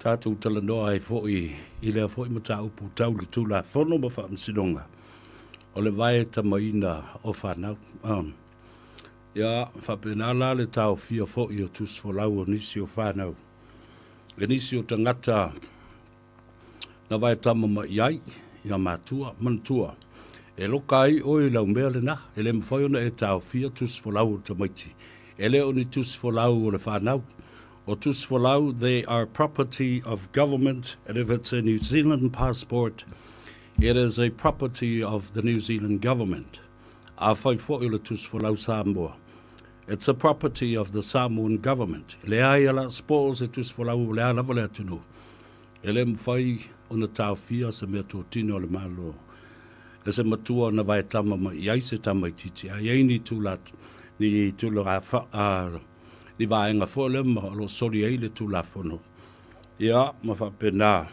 Tātou talanoa ai fo'i I lea fo'i mata upu tau le tūla whono ma wha msinonga. O le vai tamaina o whanau. Ia, whapena la le tau fia fo'i o tus folau o nisi o whanau. Le nisi o tangata na vai tama ma iai, ia mātua, mantua. E loka ai o I lau mea le na, e le mwhai ona e tau fia tus folau o tamaiti. E le o ni tus folau o le whanau. Or tus folau, they are property of government, and if it's a New Zealand passport, it is a property of the New Zealand government. A whai fo'i le tus folau Samoa. It's a property of the Samoan government. Le ai ala spores e tus folau le ala vale atunu. E le mwhai o na tau fia sa mea tō tino le malo. E se matua na vai tama ma iai se tama I titi. A iei ni tūlat, ni tūla ni vaenga fole ma lo sori ai le tūla whono. Ia, ma whapena.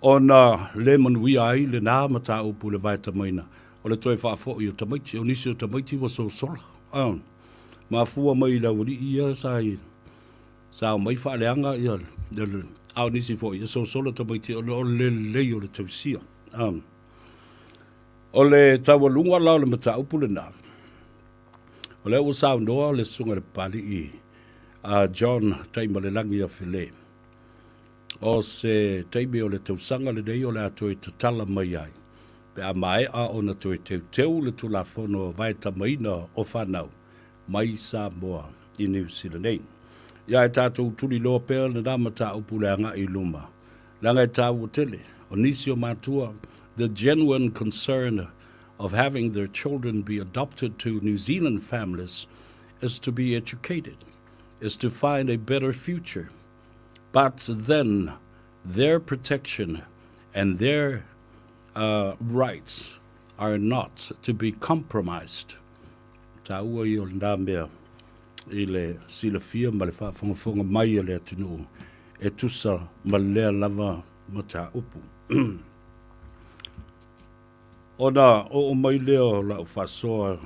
Ona le manuia ai le nā ma tā upu le vai tamaina. O le toi whaafo I o tamaiti, o nisi o tamaiti wa so sola. Ma fua mai la wari ia sa o mai whaaleanga ia. Au nisi fo ia so sola tamaiti o le lei o le tausia. O le tawalunga lao le ma tā upu le nā. O le ua saunoa le sunga le pali I John taima le langi a file. O se taimi o le tausanga le nei o le atoe te tala mai ai. Pe a mai a o na toe teu le tula whono vai tamaina o whanau. Mai Samoa I New Zealand. Ia e tātou tuli loa pēr na dama tā upuleanga I luma. Langa e tā utele. O nisi o mātua, the genuine concern of having their children be adopted to New Zealand families is to be educated, is to find a better future. But then their protection and their rights are not to be compromised. Ta ua I o nā mea I le sila fia ma le whaafonga mai le atunu e tusa ma lea lava ma tā upu. Ona o mai leo la Faasoa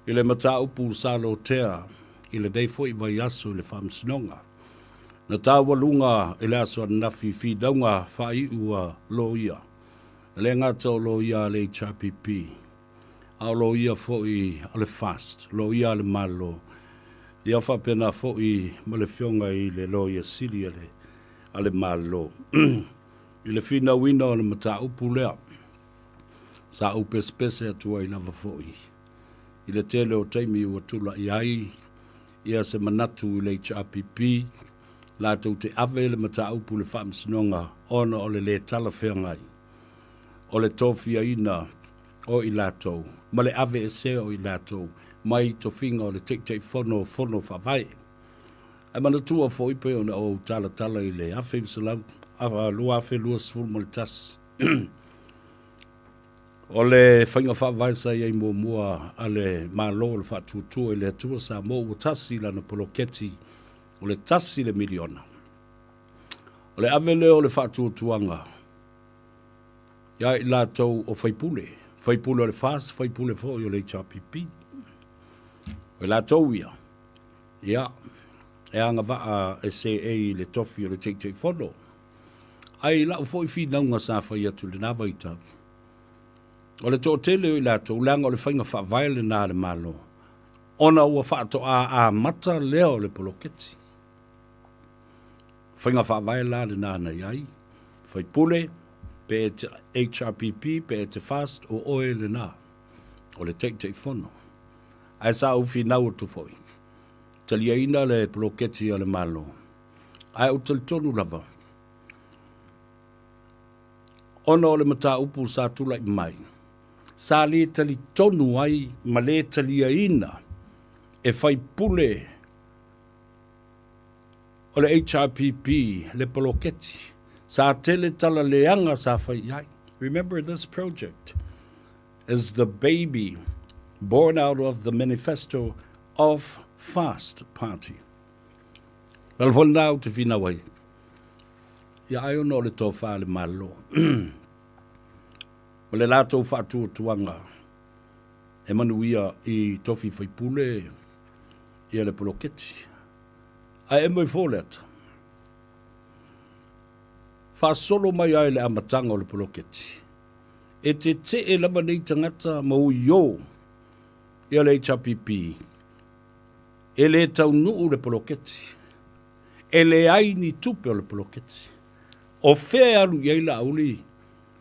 I le mata upu salo tea I le dei foi vai asu le whamsinonga. Na tā walunga I le aso nafi whidaunga whai ua loia. Le ngata o loia le HRPP. A loia foi ale fast, loia le malo. Ia whapena foi ma le fionga I le loia sili ale malo. I le whina wina o le mata upu lea. Sa upe spese atua I lava fo'i. I le tele o taimi ua tula I ai, ia se manatu I le HRPP, la tau te ave le mata upu le whamsinonga, ona o le tala whengai. O le tofia ina o I latou, ma le ave e se o I latou, mai to finga o le te fono whawai. Ai manatua fo'i pe ona o tala I le afe visalau, lua afe lua sful mo le tas. O le whainga whawaisa I mua a le malo le whatutua I le atua Samoa ua tasi lana poloketi o le tasi le miliona. O le avele o le whatuatuanga. Ia I lātou o whaipule. Whaipule o le fast, whaipule fo o le HRPP. O le lātou ia. Ia. E anga waa e se e le tofi o le te whono. Ai lau fo I whinaunga sa whai atu le nawa I tau. O le tōtele I lātou, langa o le whainga whawai le nā le malo. Ona ua whaato a mata leo le poloketi. Whainga whawai la le nā na iai. Whaipule, pe e te HRPP, pe e te fast o oe le nā. O le te whono. Ai sa uwhi nau tu foi. Talia ina le poloketi a le malo. Ai o tonu lava. Ona o le mata upu sa tula I mai. Sa le tali tonu ai ma le talia ina e whai pule o le HRPP le poloketi sa tele tala leanga sa whai ai. Remember, this project is the baby born out of the manifesto of Fast Party. Lalfol nau te whina wai. Ia ai ono le tō wha le malo. O le lātou whātua tuanga. E manuia I tofi whaipule I le poloketi. A e moi fōleta. Faasoa mai ai le amatanga o le poloketi. E te e lava nei tangata mau yo ia le HRPP. E le tau nuu le poloketi. E le ai ni tupe o le poloketi. O fea alu iai la auli.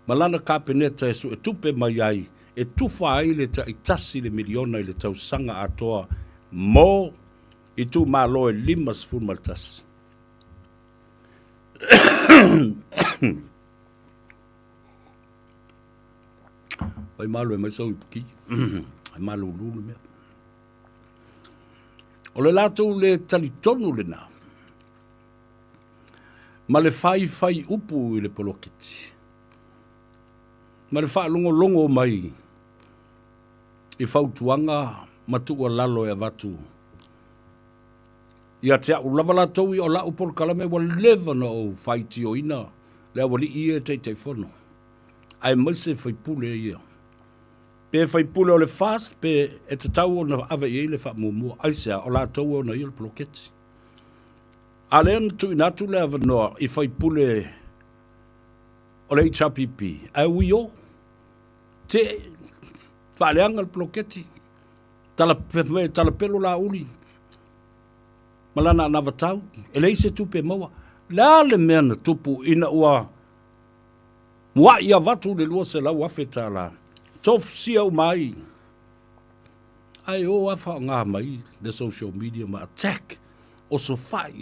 Malana kapeneta e su e tupe mai ai. E tufa ai le ta itasi le miliona i le tau sanga atoa. Mo i tu malo e 5 maltasi. Vai malo e mai sau i puki. Ai malo lulu mea. O le lato le talitonu le na. Ma le fai upu i le poloketi. Ma le fai longo mai. I fautuanga matua lalo e avatu. Ia te au lava la tau i o la upor kalame wa leva na o fighti o ina. Le awali ia te fono. Ai maise fai pule ia. Pe fai pule o le fast pe e te tau o na ave i le fa mumua. Ai sea o la tau o na i le poloketi. Ale anu tu inatu le ava noa i fai pule o le HRPP. Ai ui o. Te fa leanga le poloketi. Tala pelo la uli. Malana nava tau, e leise tupe maua. La le mea na tupu ina ua mua ia vatu le lua se lau afeta la. Tof sia o mai. Ai o afa ngā mai, the social media ma attack. O so fai.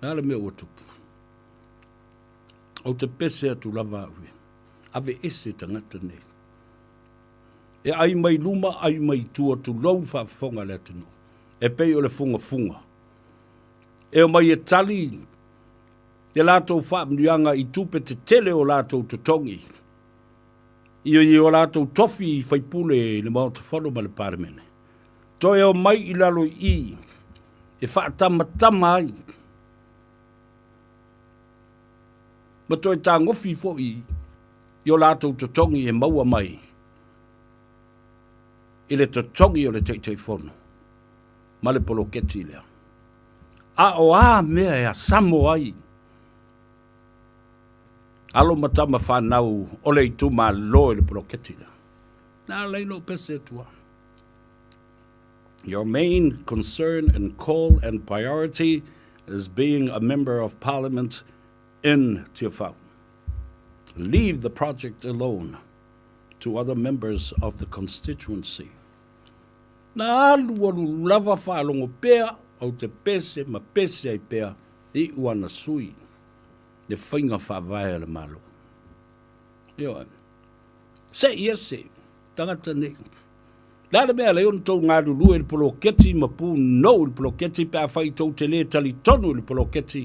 La le mea ua tupu. O te pese atu lava aui. Ave ese tangata nei. E ai mai luma, ai mai tua tu lau whaafonga le atu no. E pei o le funga. E o mai e tali, te lātou whaamrianga i tupe te tele o lātou tutongi. I o lātou tofi i whaipule le maota whano ma le Parliamentary. Toi o mai i lalo i, e whaatamatama ai. Ma toi tā ngofi fo i o lātou tutongi e maua mai. I le tutongi o le teitei whono. Ma le poloketi lea. A o a mea e a Samoa ai. Alo matama whanau o le itu ma lo le poloketi lea. Nā leilo pese tua. Your main concern and call and priority is being a member of Parliament in Tiafau. Leave the project alone to other members of the constituency. Na alu lava whaalongo pēr au te pese ma pese ai pēr i uana sui. Le whainga whawai le malo. Io, se ia se, tangata nei. Lale mea leon tau ngā ruru e le poloketi ma pū no le poloketi pēr whai tau te le tali tonu le poloketi.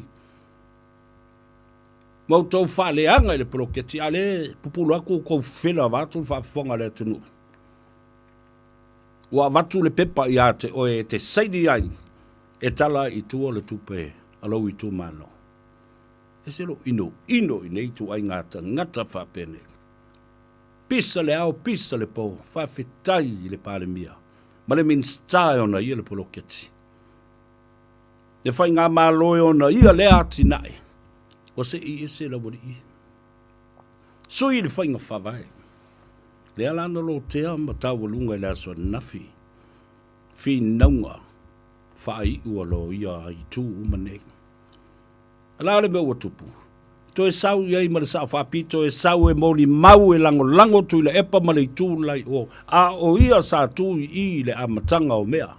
Mau tau whaleanga le poloketi, ale pupulu aku kou whina wātu whaafonga le tunu. Wa watu le pepa i ate o e te saidi ai e tala i tua le tupe alau i tu malo. E se lo ino i nei tu ai ngata whapene. Pisa le au, pisa le po, whawhetai i le palemia. Ma le minstai ona ia le poloketi. Le whai ngā māloi ona ia le ati nai. O se i e se la wari i. Sui le whai ngā whawai. Le alana lo tea ma tau lunga le aso nafi. Fi naunga. Whai ua lo ia i tū umane. Ala le mea ua tupu. To e sau iai ma le sa whapito e sau e moli mau e lango tu le epa ma le tū lai o. A o ia sa tū i le amatanga o mea.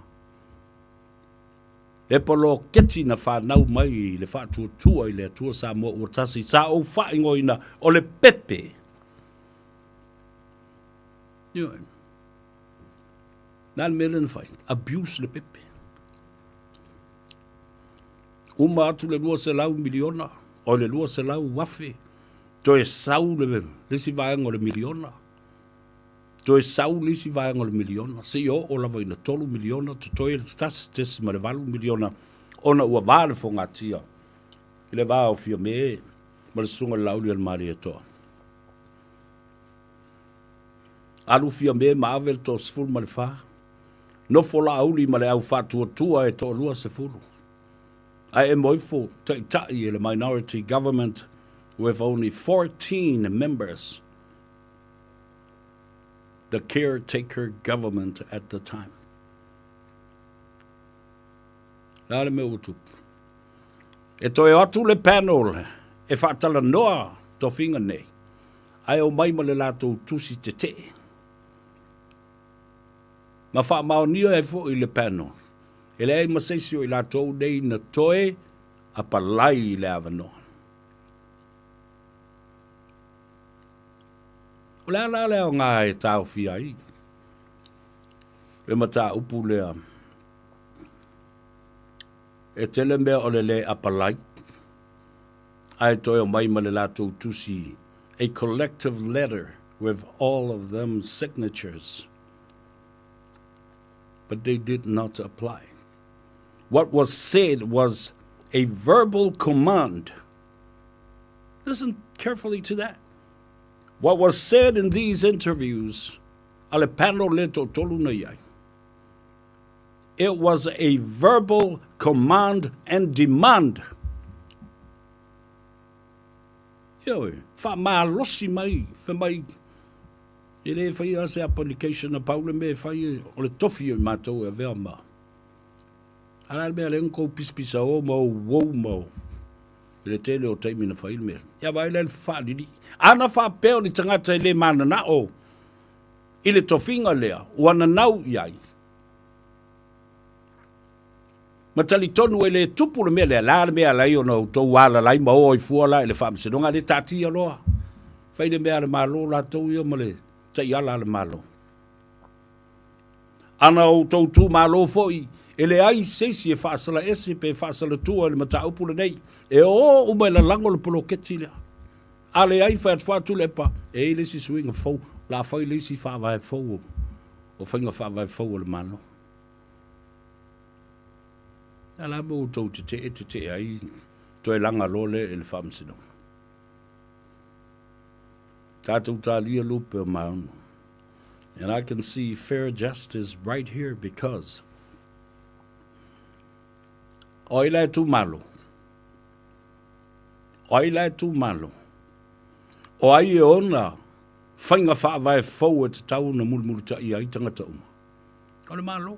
E polo keti na whanau mai le whaatua i le atua Samoa ua tasi. Sa o whaingoina o le pepe. Nā le mele na whai. Abuse le pepe. Uma atu le lua se lau miliona. O le lua se lau wafe. To e sau le si vaenga o le miliona. To e sau le si vaenga o le miliona. Se o lava ina 3 miliona. To toi le tas tesi ma le 8 miliona. Ona ua vale fo ngatia. I le vā o fia me. Ma le sunga lauli al mari e toa. Alu fia me maavel to sfulu ma le wha. No fola auli ma le au whatua e to lua se fulu. Ai e moifo tai e le minority government with only 14 members, the caretaker government at the time. Lale me utu. E toi atu le panel, e whaatala noa to whinga nei. Ai o mai ma le lātou tusi te te. Ma wha mao nia e fo i le panel. E le ai maseisio i lātou nei na toe a palai i le avanoa. O lea la leo ngā e tāo fia i. Le mata upu lea. E tele mea o le apalai. Ai toi o mai ma le lātou tusi. A collective letter with all of them signatures. But they did not apply. What was said was a verbal command. Listen carefully to that. What was said in these interviews, ale pano leto tolu na iai. It was a verbal command and demand. Yo, fa malosi mai, fa mai. Ele fai ase application na paule me fai o le tofi o matou e vea ma. Ala me ale nko pispisa o mo wo mo. Ele tele o taimi na fai me. Ya vai le fa didi. Ana fa peo ni tangata ele mana na o. Ile tofinga lea, wana nau iai. Matali tonu ele tupu le mea la mea lai o no tau wala lai ma o i fuala ele fa mse. Nonga le tati aloa. Fai le mea le malo la tau ia male. Tai ala le malo. Ana o tau tu malo foi. Ele ai seisi e whaasala ese pe whaasala tua le mata upule nei. E o umai la lango le polo keti lea. Ale ai whaat whaatu lepa. E le si swinga fau. La fai le si whaavai fau. O whainga whaavai fau le malo. Ala mo tau te ai. Toi langa lole e le whaamsino. Tātou tā lia lupe o maunu. And I can see fair justice right here because o ilai tu malo. O ilai tu malo. O ai e ona whainga whaavai fau e te tau na mulmulu ta i ai tangata uma. O le malo.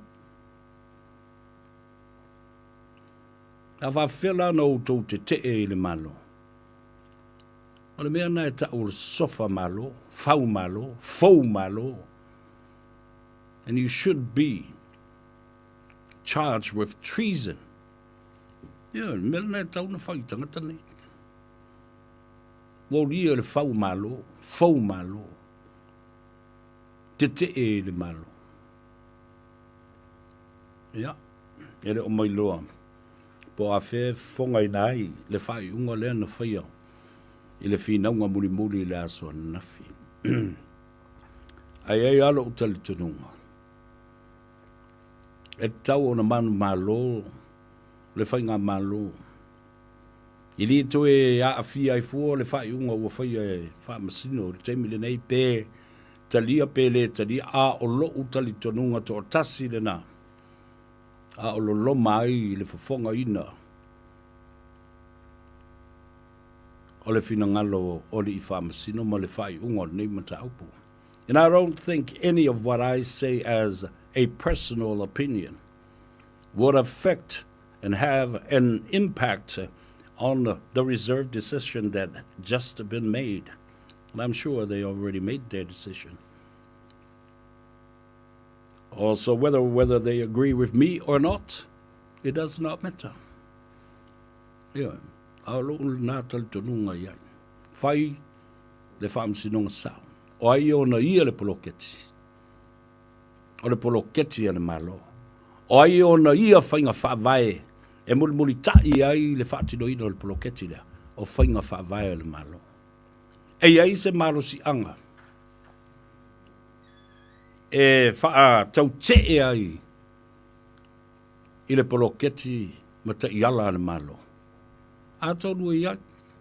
A whawhela na o tau te e le malo. O le mea na e tau le sofa malo, fau malo, fau malo. And you should be charged with treason. Yeah, mea na e tau na whai tangata nei. Wo lia le fau malo, te e le malo. Yeah, ele o mai loa. Po a fe fonga inai, le whai unga lea na whaia. I le whinaunga muri le aso nafi. Ai alo utali tununga. E tau o na manu malo, le whainga malo. I li to e a fia i fua le whai unga ua whaia e wha masino, le teimi le nei pe, talia pe le talia a o lo utali tununga to o tasi le na. A o lo loma ai le fofonga ina. O le finangalo o le ifamasino ma le whai unga nei mata upu. And I don't think any of what I say as a personal opinion would affect and have an impact on the reserve decision that just been made. And I'm sure they already made their decision. Also, whether they agree with me or not, it does not matter. Yeah. A lo na tal tununga ia. Fai le fam sinonga sa. O ai ona ia le poloketi. O le poloketi ale malo. O ai ona ia fainga fa vai. E muli tai ai le fatino ino le poloketi le. O fainga fa vai le malo. E ai se malo si anga. E fa tau te ai. I le poloketi mata iala le malo. A tonu e iai.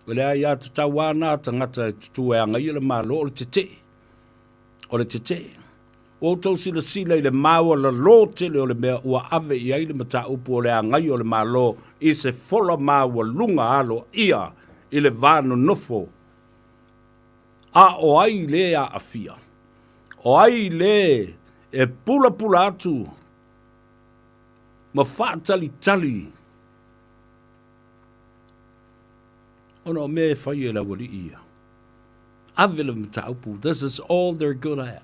Wele ai a te tawana ta ngata tutu e anga i le malo o le tete. O le tete. O tau sila i le maua la lo tele o le mea ua ave i ai le mata upu o le anga i o le malo i se fola maua lunga alo ia i le vāno nofo. A o ai le a afia. O ai le e pula pula atu. Ma whaatali tali. Ono me whai e la wali ia. Avila mtaupu. This is all they're good at.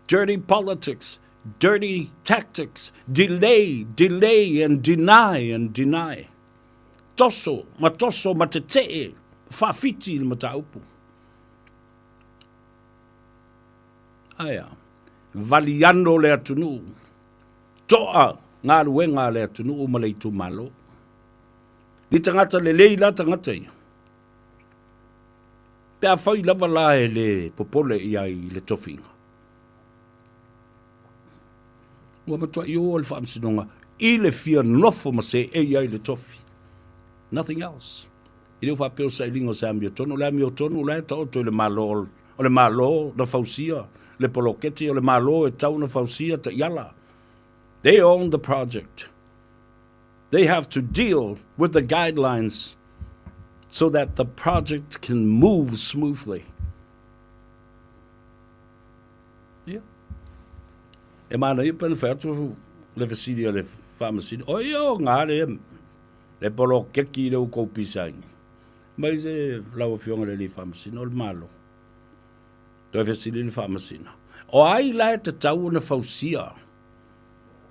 Dirty politics, dirty tactics, delay, delay, and deny, and deny. Toso, matetee, whawhiti le mataupu. Aia, valiano le atunu. Toa, ngā ruenga le atunu o maleitu malo. Ni tangata le leila tangata ia. Pea whai lava lae le popole ia i le tofinga. Ua matua i o le whaamsinonga. I le fia nofo ma se e ia i le tofi. Nothing else. I leo whapeo sa ilingo sa amia tonu. Le amia tonu le ta oto le malo. O le malo na fausia. Le poloketi o le malo e tau na fausia ta iala. They own the project. They have to deal with the guidelines so that the project can move smoothly. Yeah. E mana i pena whātu le fasidi o le whamasidi. Oio ngā le polo keki le uko pisangi. Mai se lawa fionga le whamasidi o le malo. Toi fasidi le whamasidi. O ai lai te tau na fausia.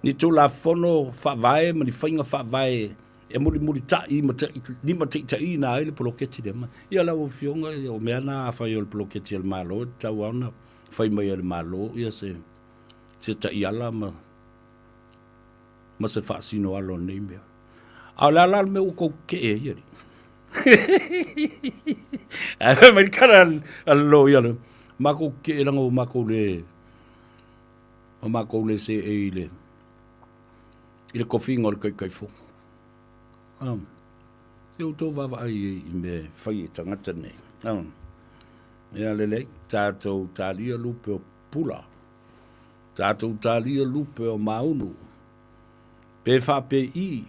Ni tō la whono whawai, ma ni whainga whawai. E muri tai, ni ma te tai nā ele poloketi le ma. Ia lau fionga, o mea nā whai o le poloketi le malo, tau ana, whai mai le malo, ia se tai ala ma se whaasino alo nei mea. Au la la me uko ke e iari. Mai kara alo iale. Mako ke e langa o mako le se e ile. I le kofinga o le kaifo. Se o tō wawa ai I me whai e tangata nei. Ia lele, tātou tālia lupe o pula. Tātou tālia lupe o maunu. Pe whape I.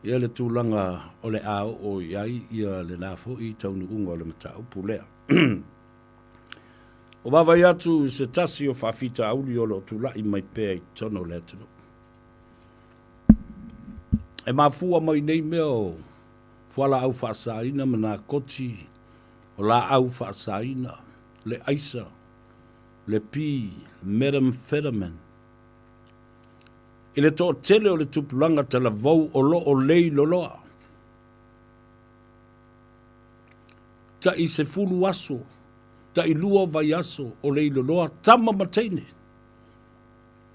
Ia le tūlanga o le ao o iai ia le nāfo I taunu unga o le matau pulea. O wawa atu se tasi o whawhita auli o lo tūlai mai pēa I tono le atunu. E mafua mai nei mea o fuala au whaasaina mana koti o la au whaasaina, le aisa, le pi, methamphetamine. I le tō tele o le tupulanga te la vau o lo o lei loloa. Ta I se fulu aso, ta I lua vai aso o lei loloa, tama mateine.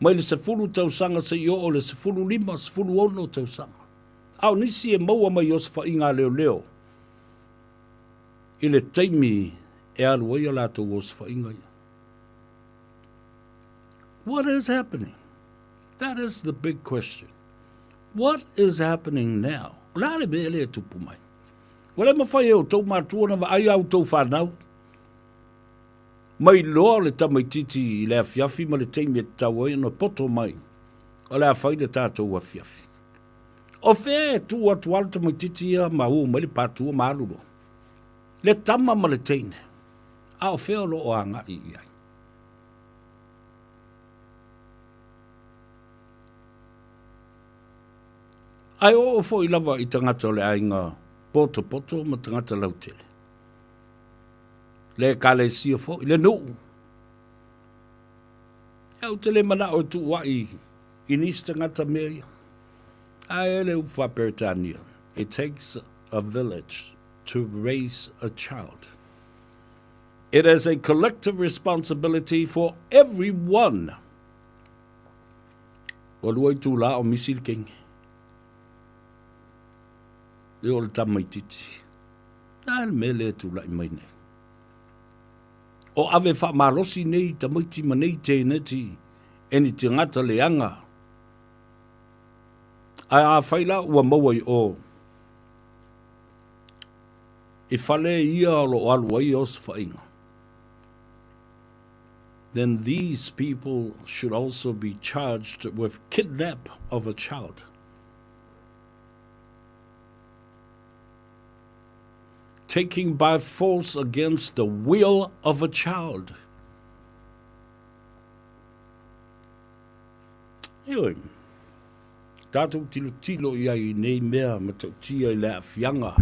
Mai le se fulu tausanga se I o le se fulu lima, se fulu ono tausanga. Au nisi e maua mai o se whainga leo leo. I le taimi e alu ai alato o se whainga. What is happening? That is the big question. What is happening now? Lale me ele tupu mai. Wale mawhai e o tau mātua na wa ai au tau whanau. Mai loa le tamaititi I le awhiawhi ma le taimi e tau ai na poto mai. O le awhai le tātou awhiawhi. O whea e tu atu alta mai titia ma u mai le pātua ma alulo. Le tama ma le teine. A o whea lo o anga I ai. Ai o fo I lava I tangata o le ainga poto ma tangata lautele. Le kale sia fo I le nuu. Au tele mana o tu wai I nisi tangata mea. It takes a village to raise a child. It is a collective responsibility for everyone. O luai tu la o misil king. E o le tamaititi. Nā mele tu la I mai nei. O ave wha marosi nei tamaiti manei te neti. Eni te ngata leanga. Ai a whaila ua maua I o. I whale ia lo alu ai o se whainga. Then these people should also be charged with kidnap of a child. taking by force against the will of a child. Ioi, tātou tilo ia I nei mea ma tau tia I lea fianga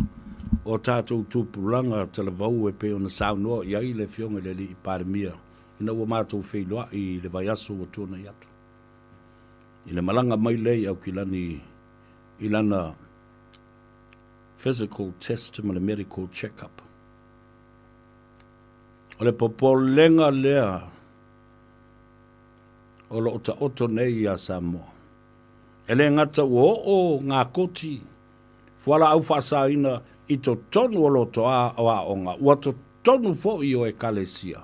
o tātou tūpuranga talavau e peo na saunoa ia I le fionga le li I Parliamentary. Ina ua mātou wheiloa I le vai aso o tōna I atu. I le malanga mai lei au ki lani I lana physical test ma le medical check-up. O le popolenga lea o lo ta oto nei a Samoa. E le ngata o ngā koti fuala au whaasaina I to tonu o lo toa o a onga. Ua to tonu fo I o e kalesia.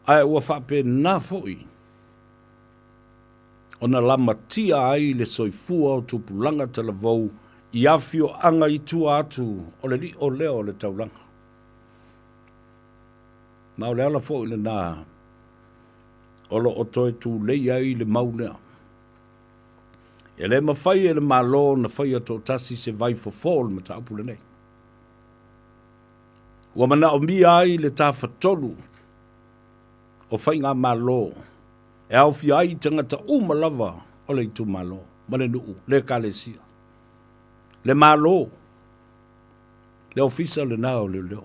Ai ua whape nā fo I. O na lama tia ai le soifua o tupulanga talavou I awhio anga I tua atu o le li o leo le taulanga. Mau le ala fo I le nā o lo o toe tū lei ai le maunea. E le mawhai e le malo na whai ato tasi se vai fofol ma ta apule nei. Ua mana o mi ai le tā whatonu o whai ngā malo. E au fi ai tangata umalawa o le tu malo. Mane nuu, le kalesia. Le malo. Le ofisa le nao le leo.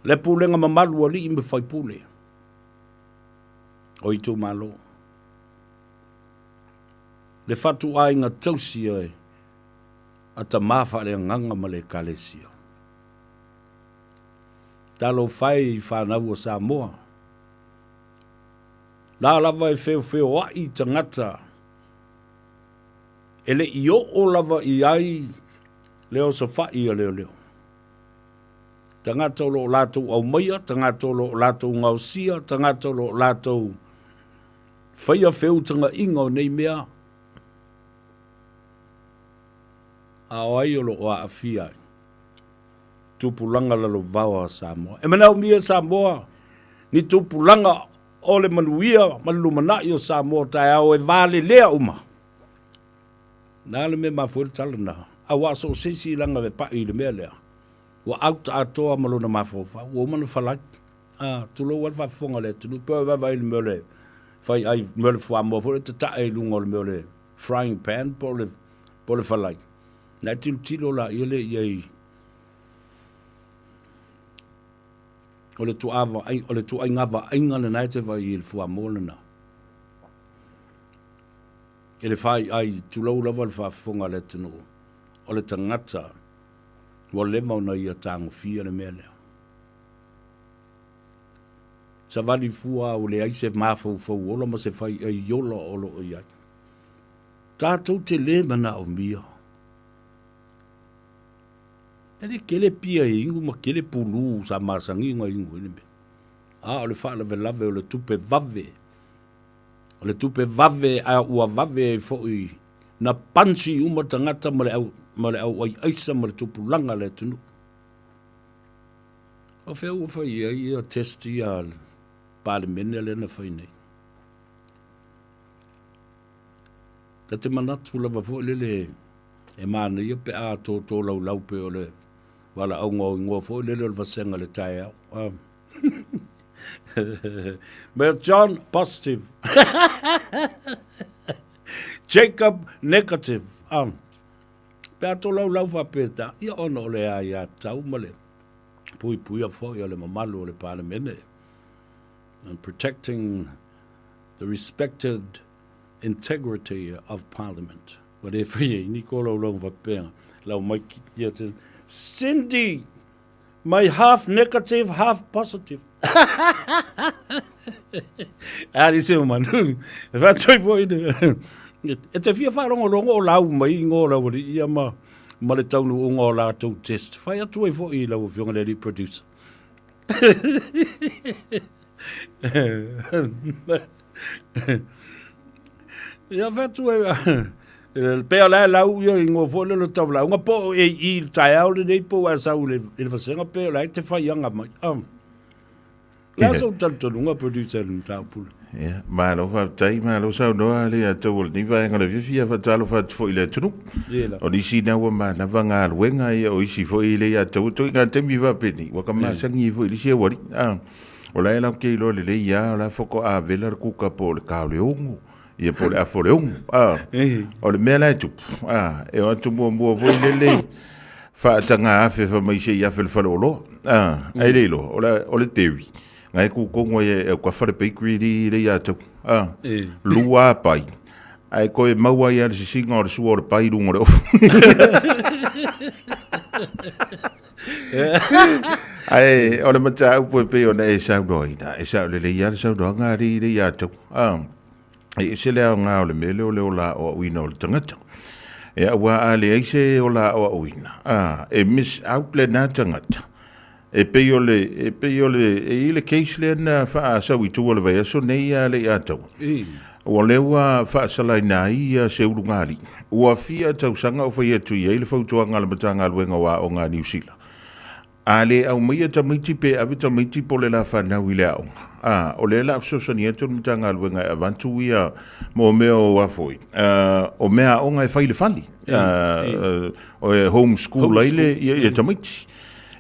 Le pulenga mamalu ali ime whai pule. O I tu malo. Le fatu ai ngā tausi ai a ta mawha le nganga ma le kalesia. Talo whai whanau o Samoa. La lava e feo ai tangata. Ele I o lava I ai leo sa whai a leo. Tangata lo lātou au maia, tangata lo lātou ngausia, tangata lo lātou whaia wheutanga inga o nei mea. A ai o lo o a awhia. Tupulanga lalo vawa Samoa. E manau mia Samoa, ni tupulanga o le manuia, malumana I o Samoa, tai au e vale lea uma. Nā le me mafuel talana. A waso sisi langa ve pa I le mea lea. Wa out atoa malona mafofa. Wa manu falak. Tulo wal fa fonga le. Tulu pe wa vai le mele. Fai ai mele fwa mo. Fo te ta e lungo le mele. Frying pan po le falak. Na tilo la ile yei. O le tuava ai o le tu ai ngava ainga le naite vai il fwa mo na. Ele fai ai tulo lava le fa fonga le tunu. O le tangata. Wa le mauna ia tango fia le mele. Sa vali fua o le aise mafau fau ola ma se fai ai yola olo o iai. Tātou te le mana o mia. Ele kele pia ingu ma kele pulu sa masangi inga ingu ine me. O le wha lave lave o le tupe vave. O le tupe vave a ua vave foi na pansi uma tangata ma le au ai aisa ma le tupulanga le tunu. O whea ua whai ia testi a Parliamentary le na whai nei. Ta te manatu lava fo le e mana ia pe a tō lau pe o le wala au ngō fo le vasenga le tai au. But John, positive. Jacob, negative. Pe a tō lau whapeta, ia ono le a ia tau male. Pui a fo ia le mamalu o le Parliamentary. And protecting the respected integrity of Parliament. Whatever ye, Nicolo long vapea, lau mai kia te, Cindy, my half negative, half positive. Ari se o manu, va toi foi de. E te fia wharongo rongo o lau mai ngō lau wari ia ma le taunu o ngō la tau test. Whai atu e fo I lau whionga le producer. Ia whatu e pea la lau ia I ngō fo le lo tau lau. Nga po e I tai au le nei po a sau le wasenga pea la te whai anga mai. La sau tantanunga producer ni tau pula. Malo fa tai malo sa no le to ni va ngala fia fa talo fa fo ile tunu o ni si na wa ma na va nga luenga ia o isi fo ile ya to nga te mi va peni wa ka ma sangi fo ile si wari o la ela ke lo le ya la fo ko a vela ku ka po le ka le ungu ia po le a fo le ungu o le mela tu e o tu mo fo ile le fa tanga afe fa mai se ya fe fa lo ai le lo o le tewi ngai ku kongo e kwa fare pe kwiri le ya to lua pai ai ko e maua ia le singa o suo o pai lungo le ai o le mata u pe o e sa doina e sa le ya sa do ngari le ya to ai se le nga o le mele o le ola o wina o le tangata e wa ale ai se ola o wina e miss out le na tangata e peiole e ile case le na fa sa wi tu le vai so nei le ato o le wa fa sala nai se urungali o afia tau sanga o fa tu ye le foto nga le matanga luenga wa o nga New Zealand ale au mai ta miti pe avita miti po le la fa na wi le au o le la so so ni tu matanga luenga avantu ia mo meo wa foi o mea o nga fa ile fali o home school ile ye ta miti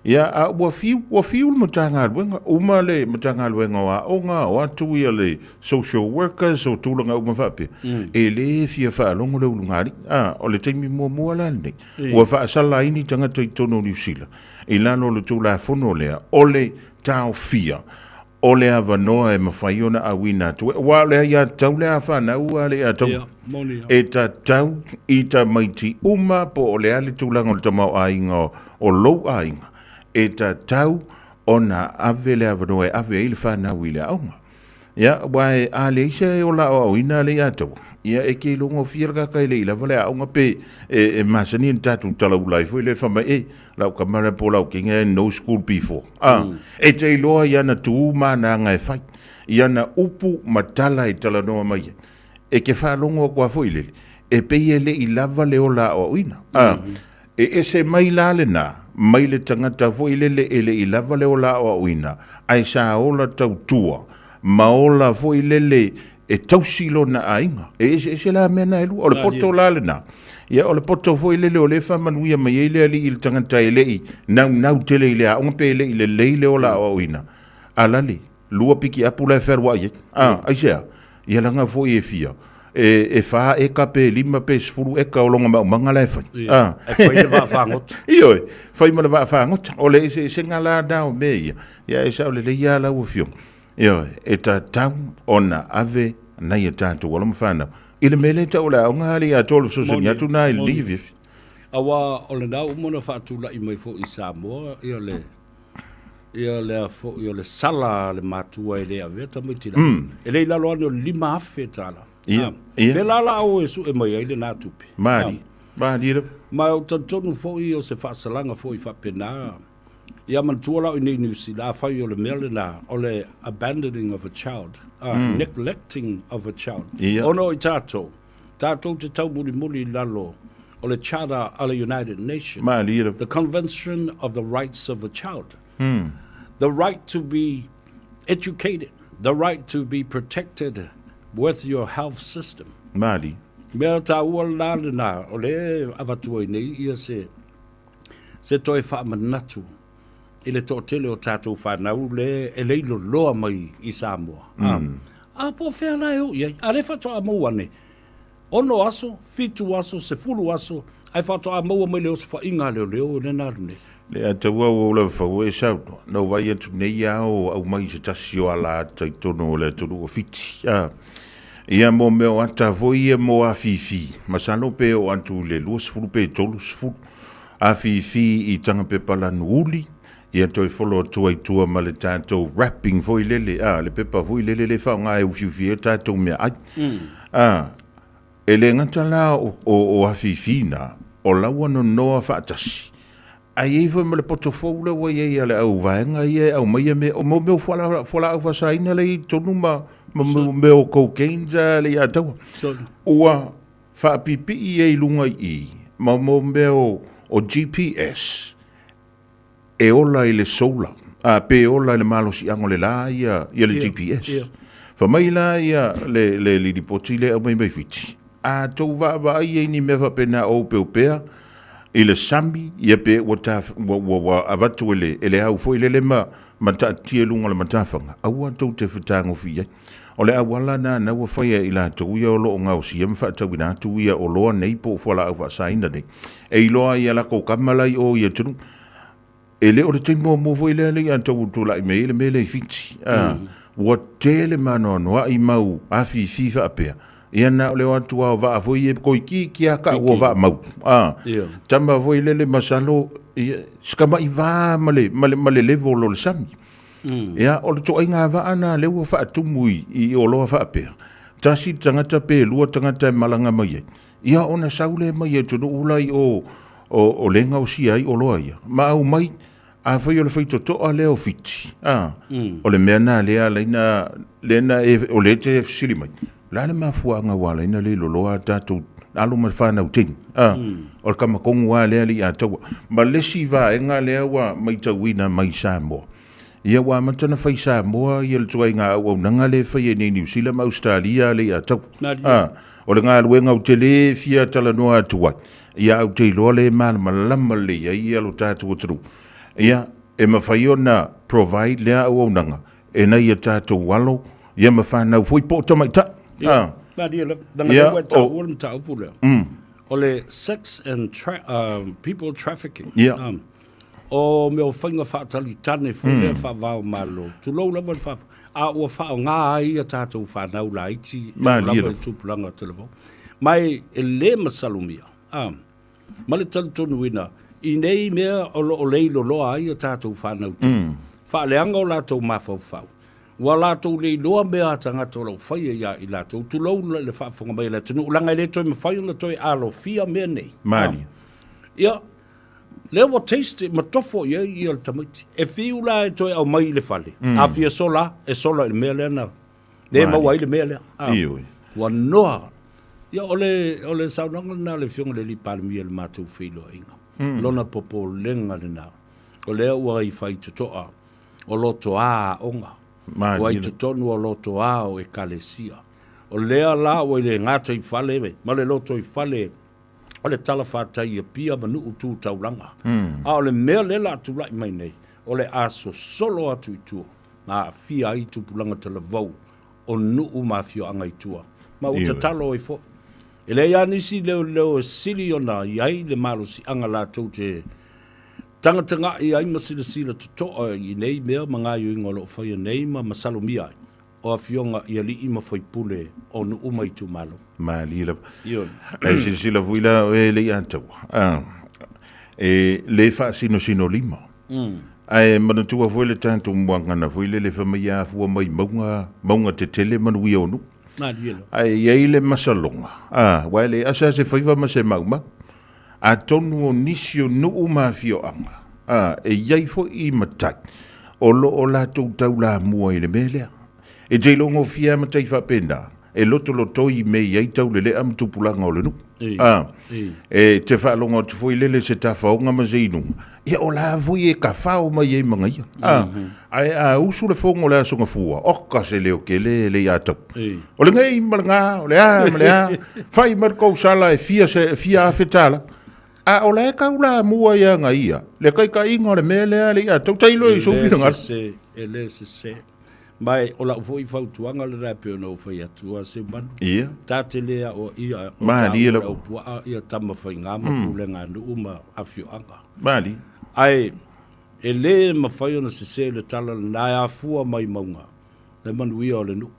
ia a wa fiu matanga luenga uma le matanga luenga wa onga wa tu ia le social workers o tulanga uma fape e le fia fa longo le ngari o le taimi mo la ni wa fa sala ini tanga tono New Zealand e lano le tula fono le o le tau fia o le avanoa e mawhaiona a wina tu wa le ia tau le afa na ua le a tau e ta tau i ta maiti uma po o le ale tulanga o le tamau ainga o lou ainga e ta tau ona ave le avanoa e ave ile whanau i le aunga. Ia, wae a le isa o la o ina le ato. Ia e ke longo firga kai le ila vale aunga pe e masani en tatu tala ulai foi le whama lau kamara po lau kinga no school before. E te iloa iana tu mana ngai fai. Iana upu matala i tala noa mai. E ke whalongo kua foi le. E pe le ilava le o la o ina. E se mai la le na. Mai le tangata fo ilele ele ilava le ola o uina ai sa ola tau tua maola fo ilele e tausilo na ainga e se la mena elu o le poto la le na ia o le poto fo ilele o le fa manuia mai ele ali il tangata ele nau tele ile a un pele ile le ola o uina alali lua piki apula ferwa ye ai sea ia langa fo e fia e fa e ka pe lima pe sfuru e ka olonga ma mangala e fai e fai le va fangot io fai ma le va fangot o le se ngala da o me ia e sa le ia la u fio io e ta tam ona ave na ia tanto wala mfana ile mele ta ola nga ali a tolu so se nya tu na live awa o le na u mona fa tu la i mai fo i Samoa io le fo io le sala le matua ile ave ta mai tira ele la lo no lima fetala Vela la o e su e mai ele na tupi. Mari. Ma o tonu fo i o se fasalanga fo i fa pena. Ia man tuala o nei nusi la fa o le mele na o le abandoning of a child, neglecting of a child. Ono i tato te tau muri lalo o le Charter of the United Nations. The Convention of the Rights of a Child. The right to be educated, the right to be protected with your health system. Mali. Mea ta ua na o le avatua nei ia se toi wha manatu i le tō tele o tātou whanau le e leilo loa mai i Samoa. A po whea lai o iai, a le whatoa maua ne. Ono aso, fitu aso, se fulu aso, ai whatoa maua mai leo se wha inga leo ne naru ne. Le a taua o le whau e sau, no vai atu nei au mai se tasi o ala taitono o le tonu o fiti. Ia mo meo ata voi e mo a fifi. Masano pe o antu le lua sfuru pe tolu sfuru. A fifi I tanga pe pala nuuli. Ia toi folo tua I tua ma le tātou rapping voi lele. Le pepa voi lele le whao ngā e ufiufi e tātou mea ai. E le ngata la o a fifi na. O laua no noa whaatasi. Ai foi ma le portofolo wa ye ale au vaenga ye au mai me o mo fola au fasaina le tonu ma me o cocaine ja le atau ua fa pipi ye lunga I ma mo me o GPS e ola ile sola a pe ola le malo si angole la ia le GPS Whamaila ia le liripoti le au mai fiti. A tau wa ai ni me whapena o peupea, i le sami, ia pe wa avatu ele au fo ile ma mata tia lunga le matawhanga. Aua tau te whatango fia. O le awala na wa whaia i la tau ia o lo ngau si am whaatau ina tu ia o loa nei po whala au whaasaina nei. E iloa ia la kou kamalai o ia tunu. E le o le teimo mo fo ile le tau tula i me le fiti. Wa tele mano noa i mau afi fifa apea. Ia na o le watu au wa foi e koi ki aka o wa mau. Tamba foi le masalo skama i va male level lo le sami. Ia o le toi nga va ana le wa fa tumui i o lo fa apea. Tasi tangata pe lua tangata malanga mai. Ia ona saule mai e tunu ulai o lenga o si ai o loa ia. Ma au mai a foi o le foi to a leo fiti. O le mea na lea lena o le te sili mai. La le mafuanga wala ina le loloa tatu alo ma fa na uting. O le kamakongu wa lea li atawa. Ma lesi va enga lea wa mai tawina mai Samoa. Ia wa matana fai Samoa ia le tuai ngā au nanga le fai e New Zealand ma Australia le atawa. O le ngā luenga o te le fia talanoa atua. Ia au te iloa le malama le ia lo tatu o tru. Ia, e mawhai o na provide lea au nanga. E nei a tātou walo, ia mawhanau fui po tamaita. Ia, danga le tau ulam tau pula. O le sex and people trafficking. O me o whainga whaatali tane fo lea whawao malo. Tulou lava le whawao. A ua whao ngā ai a tātou whanau la iti. Lava i tūpulanga telefo. Mai e le masalumia. Ma le talitonu ina. I nei mea o leilo loa ai a tātou whanau tu. Whaaleanga o lātou mawhau. Wa lātou leiloa mea tangata o lau whaia ia i lātou. Tulou le whaafonga mai la tunu. Ulanga i le toi mawhai na toi alo fia mea nei. Mani. Ia, lea wa taste ma tofo ia i al tamaiti. E whiula e toi au mai le whale. A fia sola, e sola i le mea lea na. Le maua i le mea lea. Ioi. Wa noa. Ia, ole saunanga na le fionga le li palimia le mātou whilo inga. Lona popo lenga le nā. O lea ua i whai tutoa o loto a onga. Ua i tutonu o loto a o e kalesia. O lea la ua i le ngata i whale me. Ma le loto i whale o le tala whātai a pia manu utu tauranga. A o le mea le la atu lai mai nei. O le aso solo atu i tua. Ma fia i tupulanga tala vau. O nuu ma fio anga i tua. Ma uta talo i fo. E le ia nisi leo sili o na iai le malo si anga la tau te tanga i ai masila tutoa i nei mea mga yu ingo lo whaia nei ma masalo mia ai. O a fionga i ali ima whai pule o nu umai tu malo. Ma lila. E sila vuila e le antau. E le wha sino lima. Ai manatua vuile tanto mwangana vuile le whamaya fua mai maunga te tele manuia o nu. Ai ele masalonga. Wale asa se faiva ma se mauma. A tonu o nisio no mafio anga. E iai fo i matai. O la tau la mua i le melea. E te longo fia matai fa penda. E loto i me iai tau lele am tupulanga o le nu. E te wha longa tu foi lele se ta whaonga ma zeinunga. Ia o la vui e ka whao mai e mga ia. Ai usu le fongo le asonga fua. Oka se leo ke le atau. O le ngai malanga, o le a. Whai markou sala e fia awhetala. O le ka ula mua ia nga ia. Le kai ka inga o le mea le atau. Tailo i sofina ngara. E le se. Mai o la foi fautuanga le rape no foi atua se manu. Ia. Tate lea o ia o Mali o pua ia tama foi ngama pulenga no uma afio anga. Mali. Ai e le mawhai ona se le tala na a fua mai maunga. Le manu ia o le nu.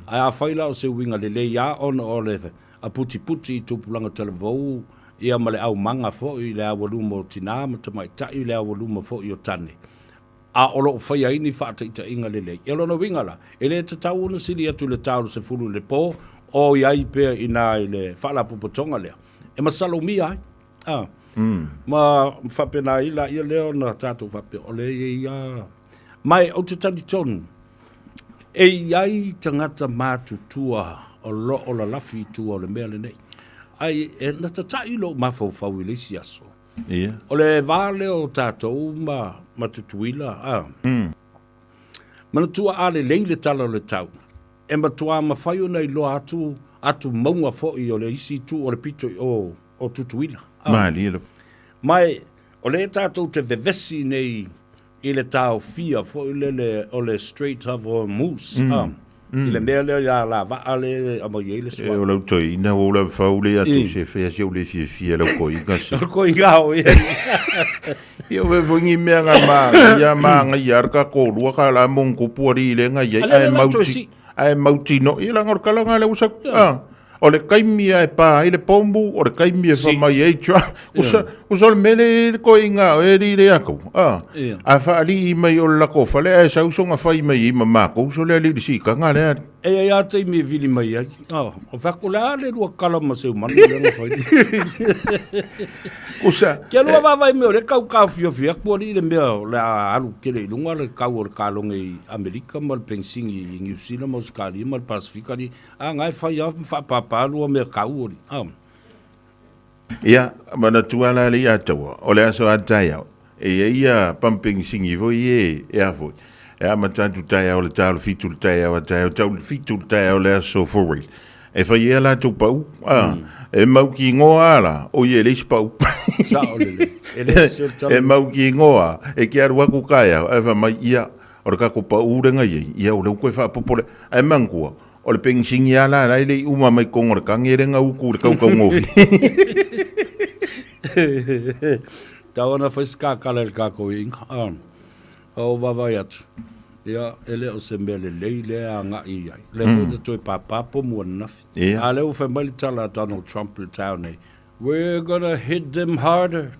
Ai a whaila o se winga le ia ona o le a puti i tupulanga televou ia male au manga fo i le awaluma o tina ma tamai tai le awaluma fo i o tane. A olo whai aini whaata ita inga lele. E lono wingala. E le te tau una sili atu le tau se fulu le po. O iai pia ina i le whala pupotonga lea. E masalo mi ai. Ma whapena ila ia leo na tātou whape. O le ia. Mai au te tani tonu. E iai tangata mātutua o lo o la lafi tua o le mea le nei. Ai e na tatai lo mawhau i lisi aso. O le vale o tātou ma tutuila. Mana tua ale leile tala o le tau. e matua mawhai ona I loa atu maunga fo'i o le isi tu o le pito o tutuila. Mai, o le tātou te vevesi nei I le tau fia fo'i o le Strait of Hormuz. I le mea leo la vaa le ama i le swa. O lau toi, ina o lau whaule atu se whea se o le fia lau koi ngasi. Lau koi ngao, ia. Ia we wungi mea ngā ia maanga I arka kōrua ka la mongko puari I le ngai ai mauti no I la ngor kalanga le usak. O le kaimia e pā I le pombu, o le kaimia whamai e tua. Usa le mele ko I ngā o e ri le ako. A whaali I mai o le lako whale, e sausonga whai mai I mamako, so le li si ka ngā le ari. E a te me vili mai ai. O whakola le rua kalama seu manu le ngā whai. Usa. Kia lua wawai meo, le kau fia kua li le mea, le aru kere I lunga, le kau o le kalonga I Amerika, ma le pensingi I New Zealand, ma Australia, ma le Pasifika ni, a ngai whai a whapapalua mea kau ori. Ia, mana tuala le Leiataua, o le aso atai au, e ia pumping singi voi e a voi. E a matatu tai au le tau le fitu le tai au atai au, tau le fitu le tai au le aso forward. E whai e la tau pau, e mau ki ngoa ala, o ie leis pau. E mau ki ngoa, e ki aru aku kai au, e wha mai ia, o le kako pau urenga iei, ia o le ukoe wha popole, e mangkua, o le pensingi ala, lai le uma mai kongo le kangerenga uku le kaukau ngofi. Tau ana whaiska kala le kako inga, o wawai atu. Ia, ele o se mele lei le a ngā I ai. Le whai toi papapo mua nafi. A leo whai mai tala Donald Trump le tau nei. We're gonna hit them harder.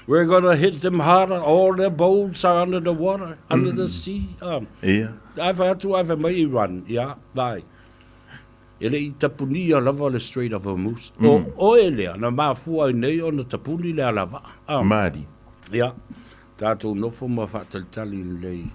We're gonna hit them harder. All their boats are under the water, under the sea. Ai whai atu ai whai mai Iran. Ia, vai. Ele I tapuni a lava le Strait of Hormuz. O elea, na mafua I nei o na tapuni le a lava. Māri. Ia. Tātou nofo ma whaatalitali lei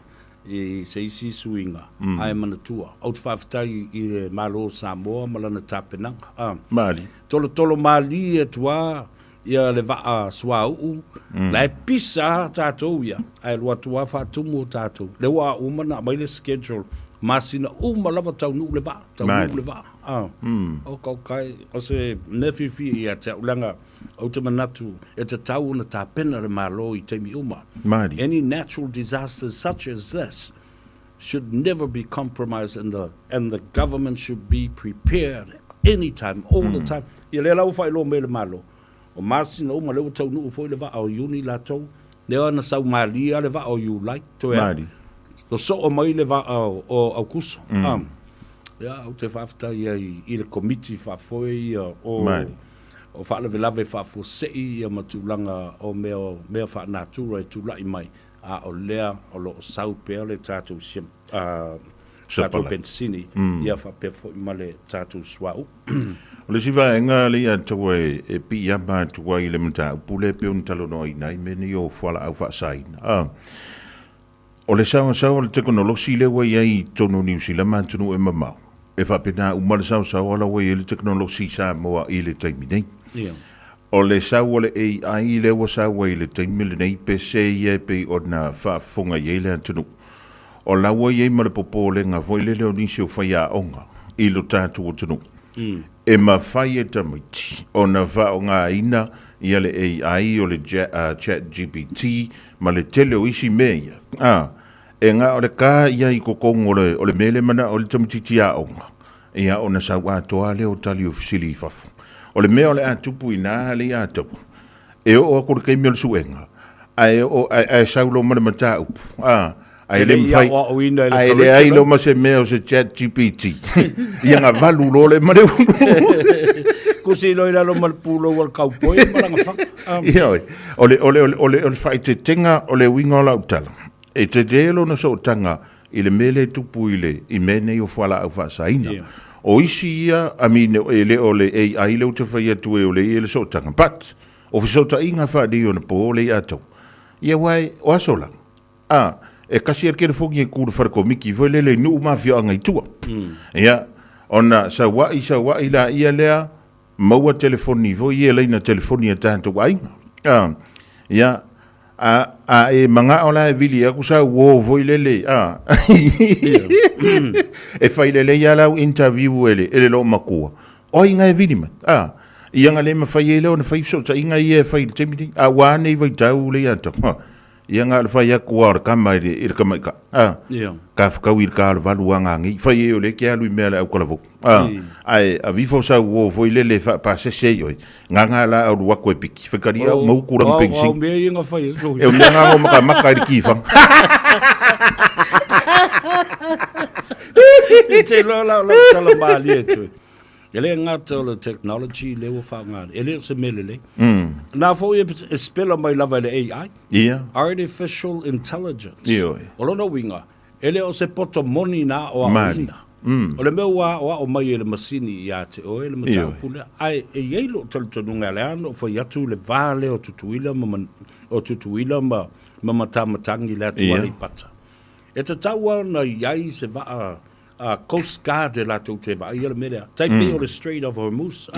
I se isi suinga. Ai manatua. Au te whawhitai I le malo Samoa malana tāpenanga. Māri. Tolo mali e tua ia le waa sua uu. Lai pisa tātou ia. Ai lua tua whaatumu o tātou. Le waa umana mai le schedule. Masina lava tau nuu le waa. Tau nuu le waa. O kau kai. O se newhiwhi ia te ulanga. O te manatu, e te tau na tā pena le malo I teimi uma. Māri. Any natural disasters such as this should never be compromised and the government should be prepared anytime, all the time. Ia le lau whai lo me le malo. O māsina uma leo tau nuu fo le va o yuni la tau. Leo ana sau malia le va o you like. Māri. So so o mai le va o au kuso. Ia, o te whafta I le komiti whafoi o... Māri. O whaalawelawe whafosei ia matulanga o mea whaanatura I tula I mai a o lea o lo sau pea le tātou tātou pensini ia whapefo I male tātou swau. O le siwa e ngā Leiataua e pi a mātua I le mata upule peo ntalo no inai meni o whala au whaasaina. O le sawa le teknolosi le wai ai tono New Zealand mātunu e mamau. E whapena umale sawa ala wai le teknolosi Samoa I le taimi nei. O le sau le AI le wa sau I le taimile nei pe se ia pe o na whaafonga I le antunu. O laua I ma le popo le ngā foi le leo nisi o whai a onga I lo tātu o tunu. E ma whai e tamaiti o na wha o ngā ina I le AI o le chat GPT ma le tele o isi mea. E ngā o le kā ia I kokongo o le mele mana o le tamatiti a onga. Ia o na sau atoa le o tali o fisili I fafu. O le mea o le atupu I nā Leiataua. E o akore kei mea le suenga. Ai saulo mana mata upu. Ai le mwhai. Ai le ailo ma se mea o se chat GPT. Ia ngā valu lo le mare unu. Kusi lo ila lo malpulo wal kaupoi. Malanga whaka. Ia oi. O le whai te tenga o le winga o la utala. E te delo na so tanga I le mele tupu I mene o whala au whaasaina. O isi ia, amine o le AI le uta whai atu o le le sotanga. But, o fisota inga whaadi o na po le atau. Ia wai, o asola. E kasi ar kere whoki e kuru wharako miki, voi le nuu mawhia angai tua. Ia, ona sa wai la ia lea, maua telefoni, voi ia leina telefoni a tātou ainga. Ia, e manga ola e vili aku sa wo voi lele e fai lele ya la interview ele lo makua o inga e vili ma ia nga le ma fai ele o na fai so ta inga ia fai temiti a wane i vai tau le ata ia nga le fai aku ar kama i kama ka ka whakawir ka al valuanga ngi fai e o le kia lui mea le au kala voku ai a vifo sa wo voi lele fa pa se se oi nga la au wako e piki whakaria mau kurang pensi o mea inga fai so e mea nga o maka i kifa te la tala mali e tu ele ngata o technology le o whaanga ele se melele na fo e spela mai lava le AI artificial intelligence o lona winga ele o se poto moni na o aina o le meua o mai ele masini ia te o ele matau pule ai e yeilo taltonunga le ano fo yatu le vale o tutuila ma matamatangi le atu wale pata e te taua na iai se vaa Coast Guard la tau te vai ia mea taipe o le Strait of Hormuz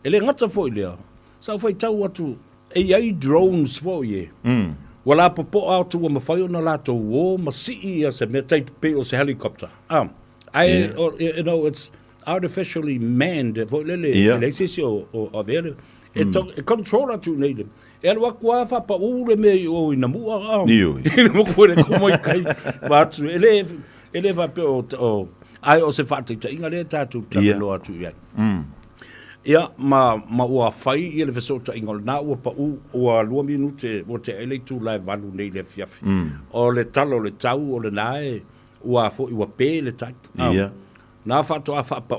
ele ngata fo i lea sa fai tau atu e ai drones fo i wala popo atu wa mawhai ona la tau wo masii ia se mea taipe o se helicopter you know it's artificially manned fo lele ele sisi o vele e control atu nei le e alua kua fa pa ule me o ina mua ina mua kua le komo i kai watu ele va pe o ai o se fata ta inga le tatu lo atu ia ia ma ua fai ia le fesota inga na ua pa ua 2 minute o te ele tu live valu nei le fiafi o le talo le tau o le nae ua fo ua pe le tai na fato a fa pa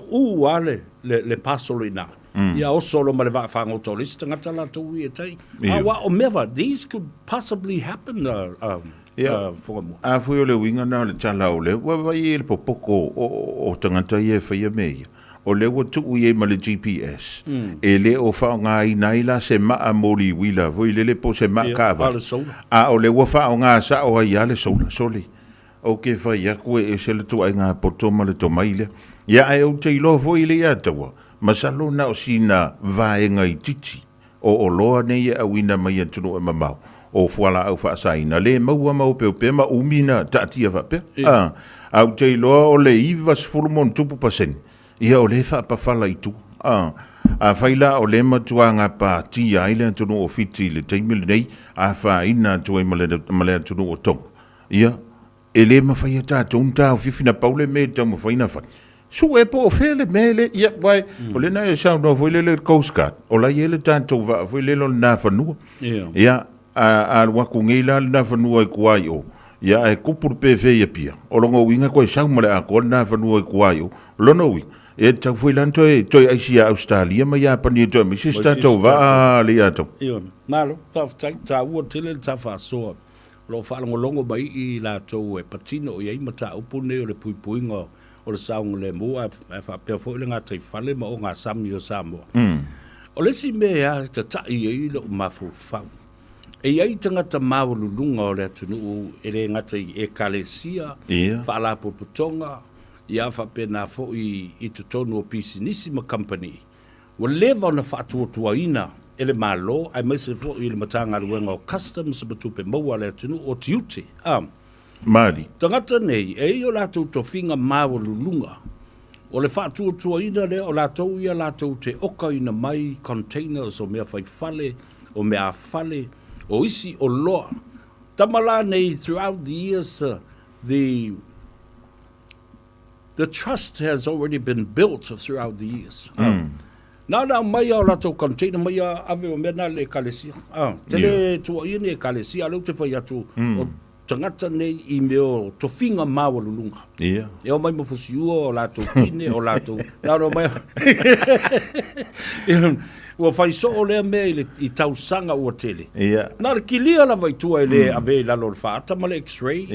ale le pasolo ina ia o solo ma le va fa ngoto le stanga la tu ia tai wa o meva these could possibly happen fui o le winga na le tala o le wa i le popoko o tangata ia fai mea o le wa tu ia ma le GPS e le o fa nga i naila se ma moli wila voi le po se ma ka va o le wa fa nga sa o ia le soli o ke fa ia ko e se le tu ai nga poto ma le tomaile ia ai o te lo voi le ia tawa masalo na o sina vaenga i titi o loa nei a wina mai atu e mamau o fuala au fa saina le maua mau pe ma umina tatia fa pe au te loa o le ivas fulmon tupu pasen ia o le fa pa fala i tu a faila o le matuanga pa ti island tunu o fiti le taimil nei a fa ina tu e male tunu o tong ia ele ma fa ia ta tonta o fifina paule me ta mo fa ina fa su e po fele mele ia vai o le na sa no foi le Coast Guard o la ele tanto va foi le na fa nu ia a wakungila na vanua kuai o ia e kupur pv ia pia o longo winga ko sa mole a ko na vanua kuai o lono wi e ta foi lanto e toi asia Australia ma ia pani to mi sista to va le ato io malo ta u tele ta Faasoa lo fa longo bai i la to e patino ia mata upune o le puipuinga o le saung le mo fa pe fo le ngata i fale ma o nga Samoa o le si mea ta i lo mafu fa e ai tangata mawalulunga o le atunu ele ngata i kalesia whaala popotonga ia whapena fo i tutonu o pisinisima company wa leva na whaatuatua ina ele malo ai maise fo i le matanga ruenga o customs batupe maua le atunu o tiute Mari tangata nei e o latou tofinga mawalulunga o le whaatuatua ina le o latou ia latou te oka ina mai containers o mea whaifale o mea fale o isi o loa. Tamala nei throughout the years, the trust has already been built throughout the years. Now mai o lato container mai ave o mena le kalesia. Tele tua ia ne kalesia le te fai atu o tangata nei I meo tofinga mawalulunga. Ia. E o mai mo fusiua o lato kine o lato. Nao mai ua fai so o lea mea I tausanga ua tele. Nā le kilia la vai tua ele ave lalo le whaata, ma le x-ray,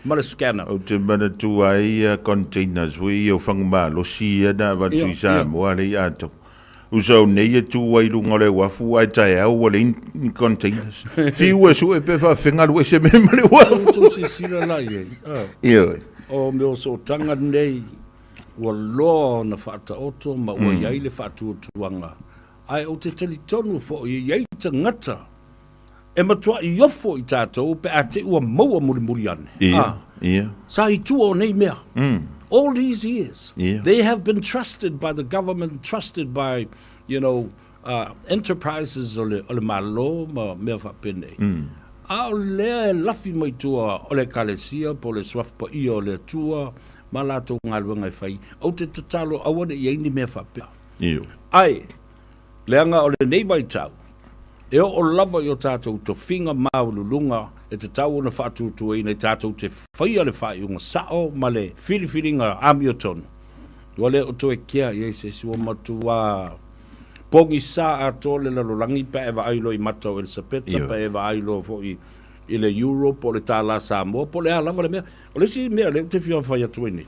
ma le scanner. O te mana tua I containers, ui o whanguma lo sia na watu I Samoa le ato. Usau nei tua I lunga le wafu ai tae au wale in containers. Fiu e su e pe wha whengalu e se me ma le wafu. Tu si sira lai e. O meo so tanga nei, ua loa na whaata oto, ma ua iai le whaatu tuanga. Ai o te talitonu fo I iei te ngata e matua I ofo I tātou pe a te ua maua muri ane. Yeah. Sa I tua o nei mea. All these years, Yeah. they have been trusted by the government, trusted by, enterprises o le malo ma mea whapene. A o lea lafi mai tua o le kalesia po le swafpa I o le tua ma lato ngaluanga I whai. Au te tatalo awane I aini mea whapea. Ai, leanga o le nei vai tau. E o lava I o tātou to whinga maululunga e te tau na whaatutua I nei tātou te whaia le whai unga sao ma le whiriwhiringa ami o tonu. Wale o toe kia I se sua matua pongi sa a tole la lolangi pa eva ailo I matau el sapeta pa eva ailo fo I le Europe o le tāla Samoa po le alava le mea. O le si mea le te whia whai atu ini.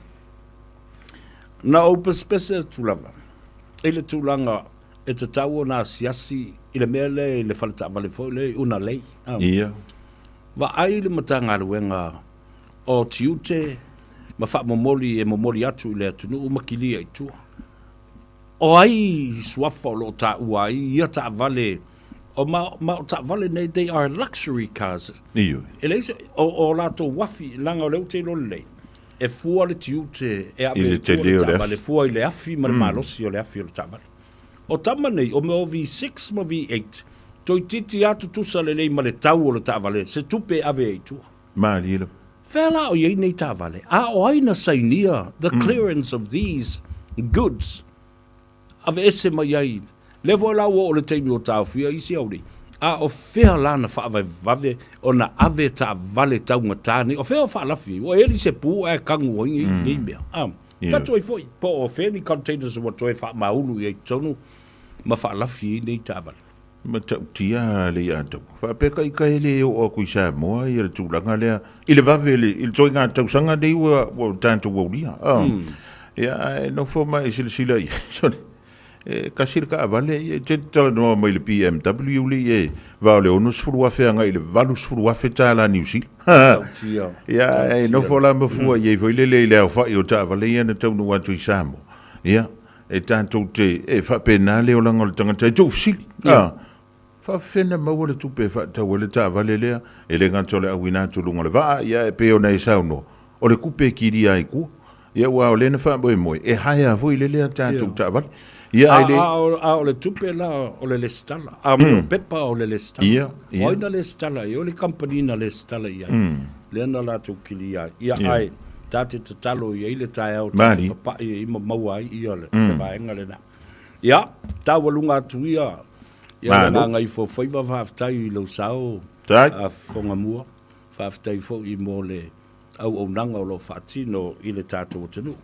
Na o pespese tūlanga. E le tūlanga e te tau na siasi I le mea le I le whalata vale fo le una lei. Wa ai le matanga luenga o tiute ma wha momoli e momoli atu I le atunu umakilia I tua. O ai suafa o lo ta uai ia ta vale o ma o ta vale nei they are luxury cars. Ele o lato wafi langa o le te lo le. E fua le tiute e ave te vale fua I le afi ma le malosi o le afi o le ta vale. O tama nei o me o V6 ma V8 toi titi atu tusa le lei ma le tau o le ta vale se tupe ave e tua. Marilo. Fela o iei nei ta vale. A o aina sainia the clearance of these goods ave ese mai ai. Levo la o le teimi o tau fia isi au ni. A o fea lana wha ave vave o na ave ta vale taunga tāni. O fea o wha lafi. O eli se pū e kangu o ingi mea. Fatu ai foi. Po o fea ni containers o toe wha maunu I tonu. Ma wha lafi nei ta vale. Ma tau tia le ato. Wha peka I kai le o kui Samoa I le tūlanga lea. I le vave le. I le toi ngā tau sanga nei ua tāntu wauria. Ia no fo mai sila I. Sorry. Kasir ka avale te tala no mai le BMW le va le onus furu afe nga ile valus furu afe tala New Zealand ya no fola mo fu ye vo le fa yo ta vale ye na tau no wa tu Samoa ya e tanto te e fa penale o langa le tanga te tu sil fa fena mo le tu pe fa ta wele ta vale le e le nganto le awina tu lunga le va ya e pe ona isa no o le kupe kiri ai ku ya wa o le na fa mo e haya vo ile le tanto ta vale o le tupe la o le lestala. O pepa o le lestala. Oina lestala. O le company na lestala ia. Lena la tu kili ia. Ia ai. Tate te talo ia ile tae au. Tate papa ia ima maua ai ia le. Vaenga le na. Ia. Ta walunga atu ia. Ia le ngai fo whaiva whaftai I lau sao. A Fofogamua. Whaftai fo I mo le au nanga o lo whaatino I le tātou tenu.